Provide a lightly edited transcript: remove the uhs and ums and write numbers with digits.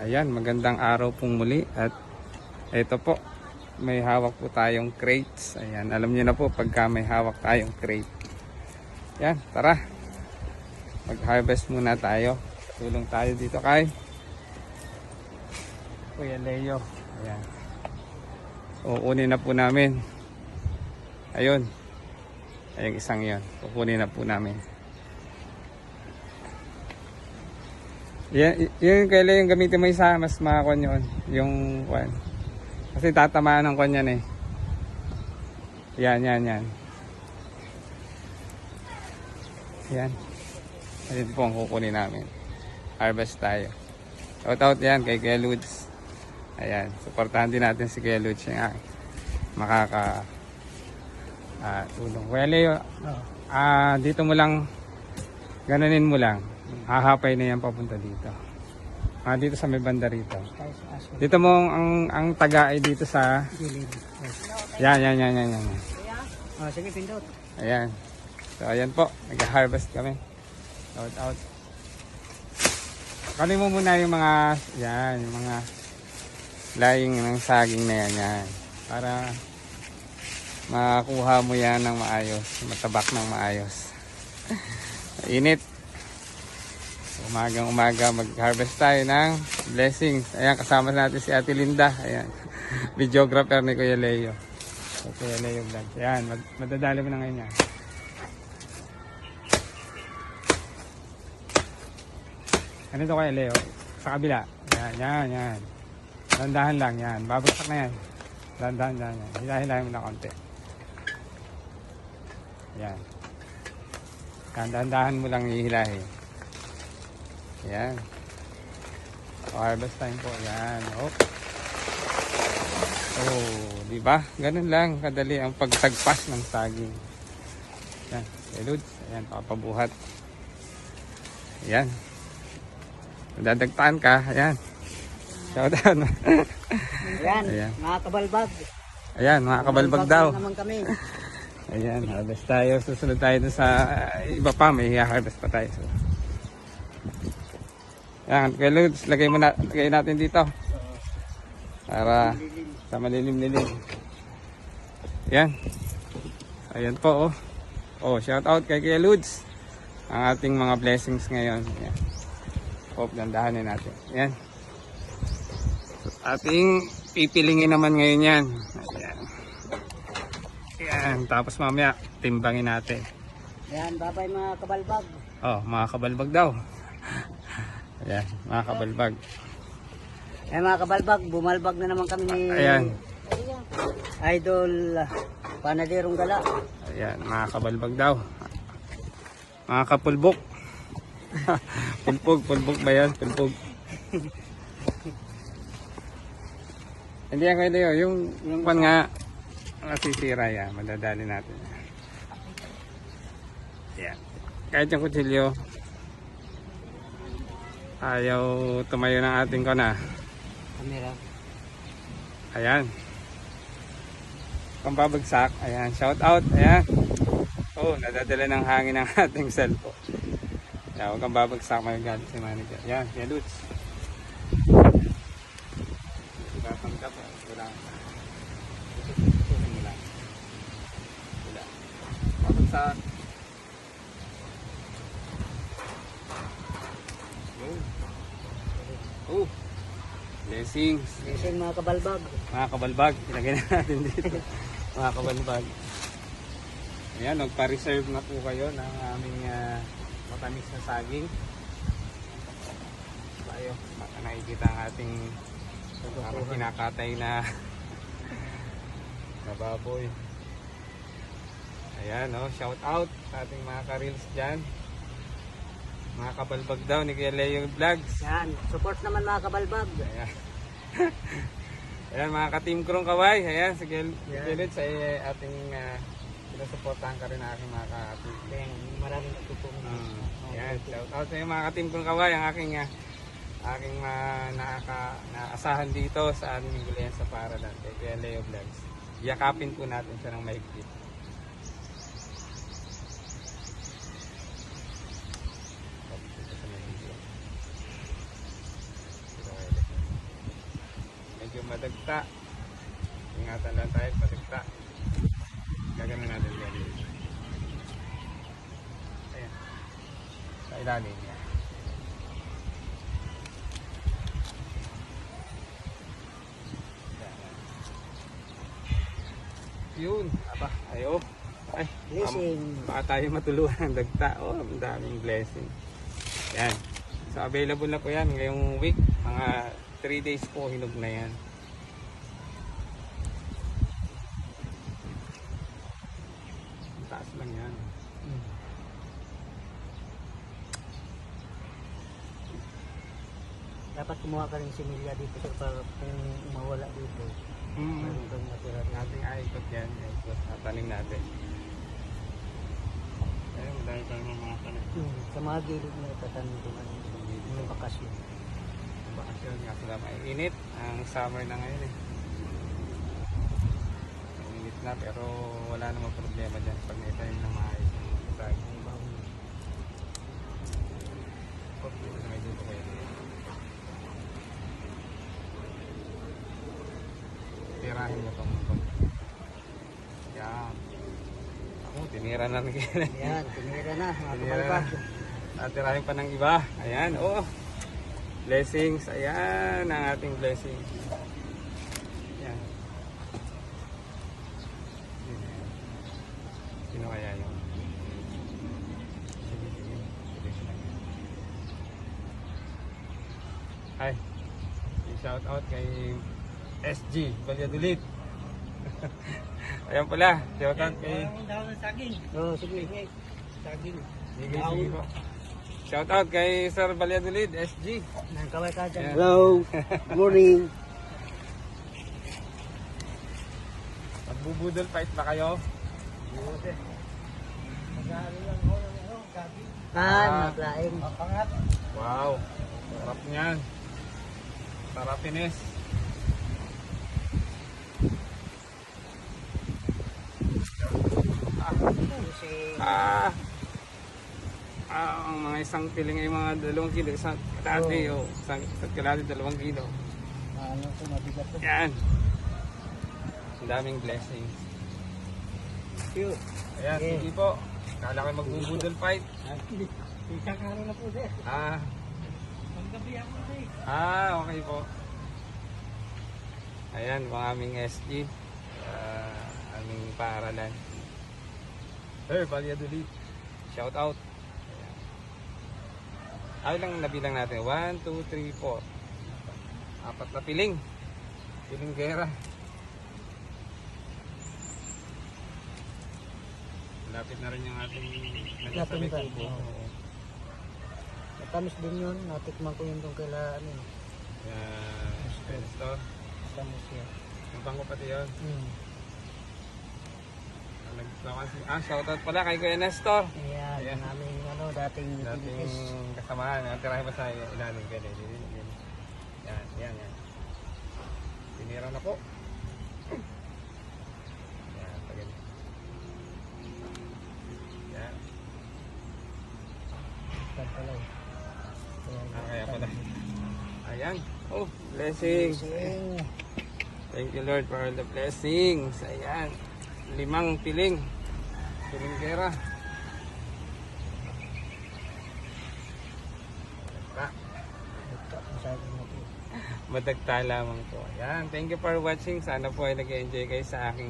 Ayan, magandang araw pong muli. At ito po, may hawak po tayong crates. Ayan, alam niyo na po pagka may hawak tayong crate. Ayan, tara. Mag-harvest muna tayo. Tulong tayo dito kay Kuya Leo. Ayan. Kukunin na po namin. Ayun. Ayun isang yon. Kukunin na po namin. Yan kailan yung gamitin mo isa, mas makakon yun. Yung kwan. Kasi tatamaan ng kwan yan eh. Yan. Yan. Ito po ang kukunin namin. Harvest tayo. Shout out yan kay Kuya Ludes. Ayan. Supportahan din natin si Kuya Ludes. Yung tulong. Kuya Leo, dito mo lang, gananin mo lang. Hahapay na yan papunta dito. Dito sa may banda rito. Dito mo ang taga ay dito sa yan. Sige, pindot. Ayan. So ayan po, nag-harvest kami. Shout out. Kunin mo muna yung mga yung mga laying ng saging na yan. Para makuha mo yan ng maayos, matabak ng maayos. Init. Umaga mag-harvest tayo ng blessings. Ayan, kasama natin si Ate Linda. Ayan, videographer ni Kuya Leo. So, Kuya Leo vlog. Ayan, madadali mo na ngayon yan. Ano ito Kuya Leo? Sa kabila. Yan. Dandahan lang yan. Babagsak na yan. Dandahan yan. Hilahin mo na konti. Yan. Dandahan mo lang hihilahin. Ayan. Harvest time po. Ayan. Di ba? Ganun lang kadali ang pagtagpas ng saging. Ayan. Eludes. Ayan, papabuhat. Ayan. Dadagtaan ka. Ayan. Shout out. Ayan. Mga kabalbag. Ayan, mga kabalbag daw. Naman kami. Ayan, harvest tayo. Susunod tayo sa iba pa. May harvest pa tayo. So, yan, Kuya Ludes, lagay natin dito. Para sa malilim-lilim. Yan. Ayan po, shout out kay Kuya Ludes. Ang ating mga blessings ngayon. Yan. Hope dandahanin natin. Yan. Ating pipilingin naman ngayon yan. Ayan. Yan. Tapos mamaya, timbangin natin. Ayan, babay mga kabalbag. Mga kabalbag daw. Ayan, mga kabalbag. Ayan mga kabalbag, bumalbag na naman kami ni Idol Panaderong Gala. Ayan, mga kabalbag daw. Mga kapulbok. Pulpog ba yan? Pulpog. Hindi yan kayo Leo, yung pan nga nasisira yan, madadali natin. Ayan. Kahit yung kutsilyo, ayaw tumayo ng ating kana. Kamera. Ayan. Pambabagsak. Ayan. Shout out. Ayan. Nadadala ng hangin ng ating cellphone. Ayan. Huwag kang babagsak. Magalit si manager. Ayan. Ayan, Lutz. Ipapanggap. Wala. Tutusin mo lang. Wala. Babagsak. Blessings. Blessing mga kabalbag. Mga kabalbag, ilagay na natin dito. Mga kabalbag. Ayan, magpa-reserve na po kayo ng aming matamis na saging. Tayo, baka nakikita ang ating parang kinakatay na baboy. Ayan, shout out sa ating mga ka-reels dyan. Mga kabalbag daw ni Kuya Leo Vlogs. Yan, support naman mga kabalbag. Ayan. Ayan mga ka-team Krong Kaway. Ayan, sige Ludes sa ating pinasuportahan ka rin na aking mga ka-team. Maraming tutulong. Ayan, shout out sa iyo mga ka-team Krong Kaway. Ang aking naasahan dito sa aming Gulian sa Paralan kay Kuya Leo Vlogs. Yakapin po natin siya ng mahigpit. madagta. Ingatan lang tayo, madagta. Gagawin natin yan. Ayan. Sa ilalim yan. Yun. Aba, ayo. Ay, Blessing. baka tayo matulungan ng dagta. Oh, ang daming blessing. Yan. So, available na po yan ngayong week. Mga 3 days po, hinog na yan. Ang taas lang yan. Dapat kumuha ka rin similya dito sir para kung mawala dito. Meron kang natira dito. Nating aikot yan. Aikot. Tanim natin. Ayun, dahil tayo mga tanim. Sa mga gilid na itatanim ko man yung bakasyon. Bakasyon nga sila mainit. Ang summer na ngayon eh. Mainit na pero wala namang problema dyan pag may tayo na maayos. May dito kayo. Tirahin mo itong yan. Ako, tinira na rin kayo. Ayan, tinira na mga Tinira na. kabalbag. Tirahin pa ng iba. Ayan, oh. Blessings. Ayan ang ating blessings. Ayan. Sino kaya yun? Sige, sige. Sige sila yan. Hi. Shout out kay SG Valladolid. Ayan pala. Shout out kay Oh, sige. Saging. sige, sige po. Shout out kay Sir Valladolid, SG. Nangkaway ka dyan. Ayan. Hello. Morning. Magbubudol fight ba kayo? Maglaing. Wow. Sarap niyan. Sarap Ines. Ang mga isang piling ay mga 2 kilo. Isang kalahati o isang kalahati 2 kilo. Ano ko mabigat to. Yan. Ang daming blessings. Cute. Ayan, Okay. sige po. Kala ko magbubudol fight. Isang araw na po sir. Panggabi ako sir. Okay po. Ayan, mga aming SG. Aming paaralan. Sir, Valladolid. Shout out. Ayan. Ay lang nabilang natin. 1, 2, 3, 4. 4 na piling. Piling gera. Lapit na rin yung ating nagsasabi Lapit na. kubo. Oo. Matamis din yun. Natikman ko yun doon kaila ano. Ayan. Store. Matamis yan. Ang bango pati yun. Hmm. Shoutout pala kay Kuya Nestor. Ayan, Ayan. ang aming ano, dating Dating Pilipinas. kasamahan. Tirahin pa sa ilalim. Pwede. Yan. Tinira na po. Yan, pagin. Yan. Pagpalay. Ayan. Kaya pala. Ayan. Oh, blessings. Blessing. Thank you Lord for all the blessings. Ayan. 5 piling. Piling gera. Madagta lamang po. Ayan. Thank you for watching. Sana po ay nag-enjoy kayo sa aking